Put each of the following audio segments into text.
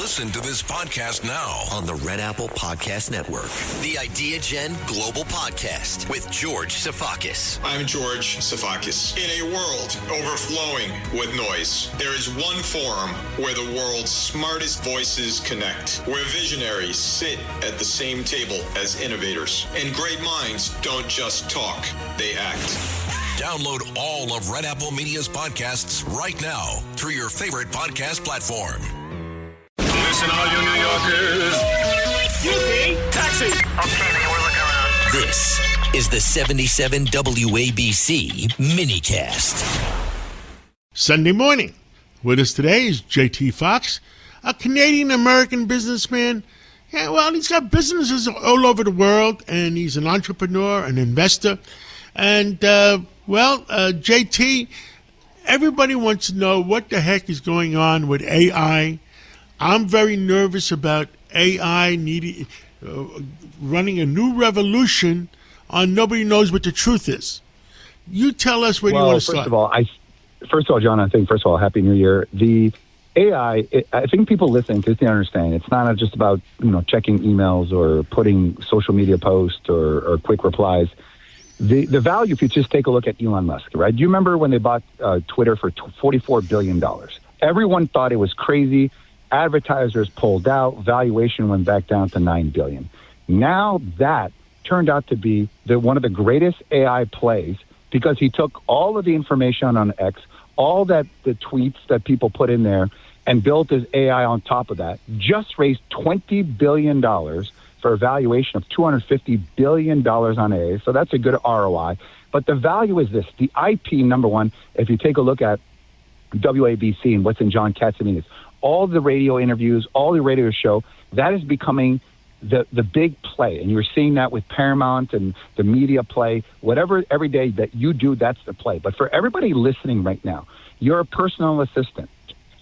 Listen to this podcast now on the Red Apple Podcast Network. The Idea Gen Global Podcast with George Sefakis. I'm George Sefakis. In a world overflowing with noise, there is one forum where the world's smartest voices connect, where visionaries sit at the same table as innovators, and great minds don't just talk, they act. Download all of Red Apple Media's podcasts right now through your favorite podcast platform. Listen, all you New Yorkers. Excuse me. Taxi. Okay, we're looking around. This is the 77 WABC minicast. Sunday morning. With us today is JT Foxx, a Canadian-American businessman. Yeah, well, he's got businesses all over the world, and he's an entrepreneur, an investor. And, JT, everybody wants to know what the heck is going on with AI. I'm very nervous about AI running a new revolution on nobody knows what the truth is. You tell us where you want to start. First of all, John, first of all, Happy New Year. The AI, I think people listening just to understand, it's not just about checking emails or putting social media posts or quick replies. The value, if you just take a look at Elon Musk, right? Do you remember when they bought Twitter for $44 billion? Everyone thought it was crazy. Advertisers pulled out. Valuation went back down to $9 billion. Now that turned out to be one of the greatest AI plays because he took all of the information on X, all the tweets that people put in there, and built his AI on top of that. Just raised $20 billion for a valuation of $250 billion on AI. So that's a good ROI. But the value is this. The IP, number one, if you take a look at WABC and what's in John Katzenina's, all the radio interviews, all the radio show, that is becoming the big play. And you're seeing that with Paramount and the media play. Whatever, every day that you do, that's the play. But for everybody listening right now, you're a personal assistant.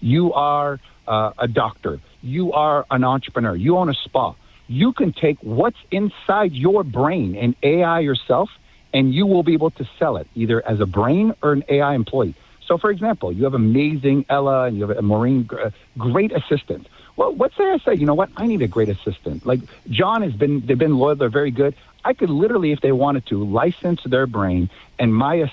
You are a doctor. You are an entrepreneur. You own a spa. You can take what's inside your brain and AI yourself, and you will be able to sell it either as a brain or an AI employee. So, for example, you have amazing Ella and you have a Maureen, great assistant. Well, let's say I say, you know what, I need a great assistant. Like John they've been loyal, they're very good. I could literally, if they wanted to, license their brain, and my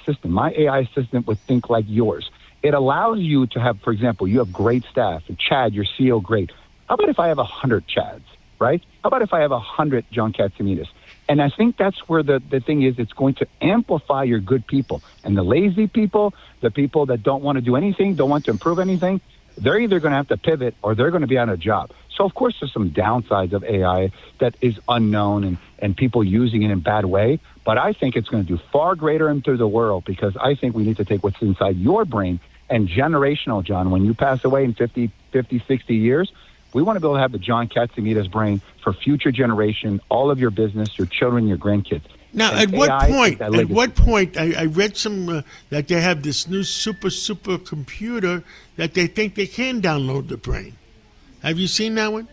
AI assistant would think like yours. It allows you to have, for example, you have great staff. Chad, your CEO, great. How about if I have 100 Chads, right? How about if I have 100 John Katsimidas? And I think that's where the thing is, it's going to amplify your good people. And the lazy people, the people that don't want to do anything, don't want to improve anything, they're either going to have to pivot or they're going to be on a job. So, of course, there's some downsides of AI that is unknown and people using it in a bad way. But I think it's going to do far greater into the world because I think we need to take what's inside your brain and generational, John. When you pass away in 50, 60 years, we want to be able to have the John Katsimida's brain for future generation, all of your business, your children, your grandkids. Now, and at what AI point, I read some that they have this new super computer that they think they can download the brain. Have you seen that one?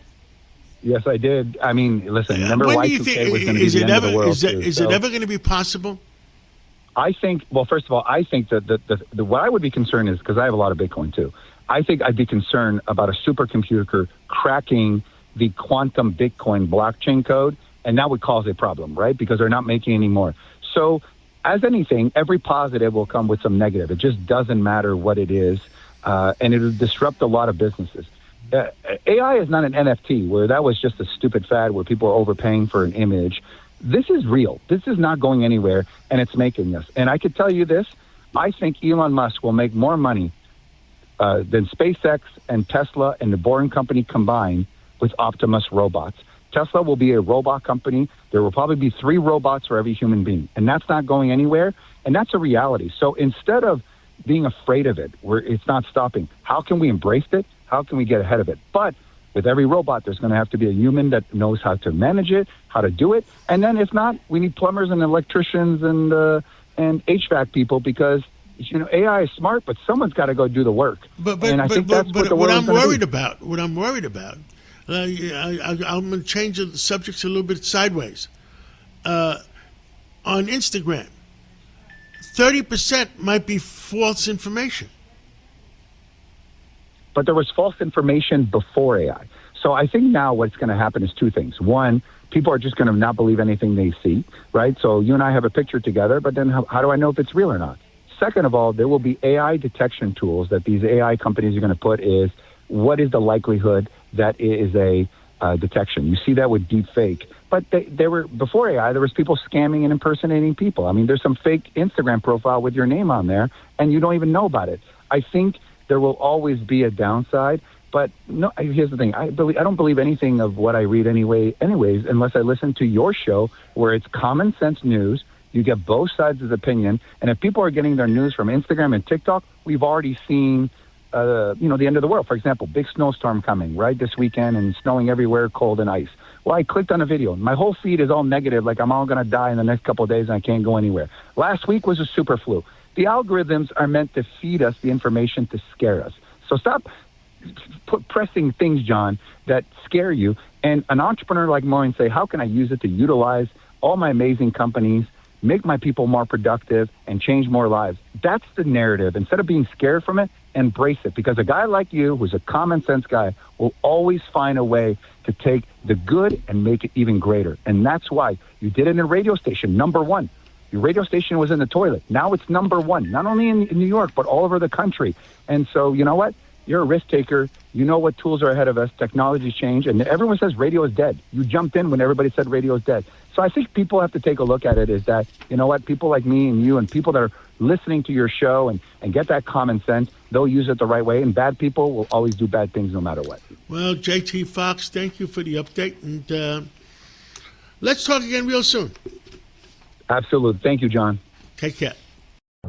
Yes, I did. I mean, listen, remember Y2K was going to be the end of the world. Is it ever going to be possible? I think, well, first of all, I think that the what I would be concerned is, because I have a lot of Bitcoin too, I think I'd be concerned about a supercomputer cracking the quantum Bitcoin blockchain code, and that would cause a problem, right? Because they're not making any more. So as anything, every positive will come with some negative. It just doesn't matter what it is, and it will disrupt a lot of businesses. AI is not an NFT where that was just a stupid fad where people are overpaying for an image. This is real. This is not going anywhere, and it's making us. And I could tell you this, I think Elon Musk will make more money than SpaceX and Tesla and the Boring Company combined with Optimus robots. Tesla will be a robot company. There will probably be 3 robots for every human being, and that's not going anywhere, and that's a reality. So instead of being afraid of it, where it's not stopping, how can we embrace it? How can we get ahead of it? But with every robot, there's going to have to be a human that knows how to manage it, how to do it, and then if not, we need plumbers and electricians and HVAC people because AI is smart, but someone's got to go do the work. And I think that's what the world is going to be. What I'm worried about, I'm going to change the subjects a little bit sideways. On Instagram, 30% might be false information. But there was false information before AI. So I think now what's going to happen is two things. One, people are just going to not believe anything they see, right? So you and I have a picture together, but then how do I know if it's real or not? Second of all, there will be AI detection tools that these AI companies are going to put is what is the likelihood that it is a detection. You see that with deep fake. But they were before AI, there was people scamming and impersonating people. I mean, there's some fake Instagram profile with your name on there, and you don't even know about it. I think there will always be a downside. But no, here's the thing. I don't believe anything of what I read anyways, unless I listen to your show where it's common sense news. You get both sides of the opinion. And if people are getting their news from Instagram and TikTok, we've already seen, the end of the world. For example, big snowstorm coming, right, this weekend and snowing everywhere, cold and ice. Well, I clicked on a video. My whole feed is all negative, like I'm all going to die in the next couple of days and I can't go anywhere. Last week was a super flu. The algorithms are meant to feed us the information to scare us. So stop pressing things, John, that scare you. And an entrepreneur like mine say, how can I use it to utilize all my amazing companies, make my people more productive, and change more lives? That's the narrative. Instead of being scared from it, embrace it. Because a guy like you, who's a common sense guy, will always find a way to take the good and make it even greater. And that's why you did it in a radio station, number one. Your radio station was in the toilet. Now it's number one, not only in New York, but all over the country. And so, you know what? You're a risk taker. You know what tools are ahead of us. Technology's changed. And everyone says radio is dead. You jumped in when everybody said radio is dead. So I think people have to take a look at it is that, you know what, people like me and you and people that are listening to your show and get that common sense, they'll use it the right way. And bad people will always do bad things no matter what. Well, JT Foxx, thank you for the update. And let's talk again real soon. Absolutely. Thank you, John. Take care.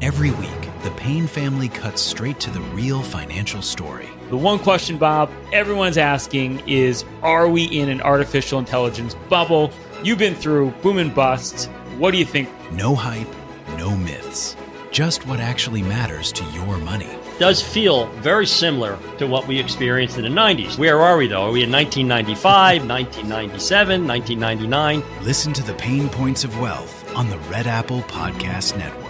Every week, the Payne family cuts straight to the real financial story. The one question, Bob, everyone's asking is, are we in an artificial intelligence bubble? You've been through boom and bust. What do you think? No hype, no myths. Just what actually matters to your money. Does feel very similar to what we experienced in the 90s. Where are we, though? Are we in 1995, 1997, 1999? Listen to the Pain Points of Wealth on the Red Apple Podcast Network.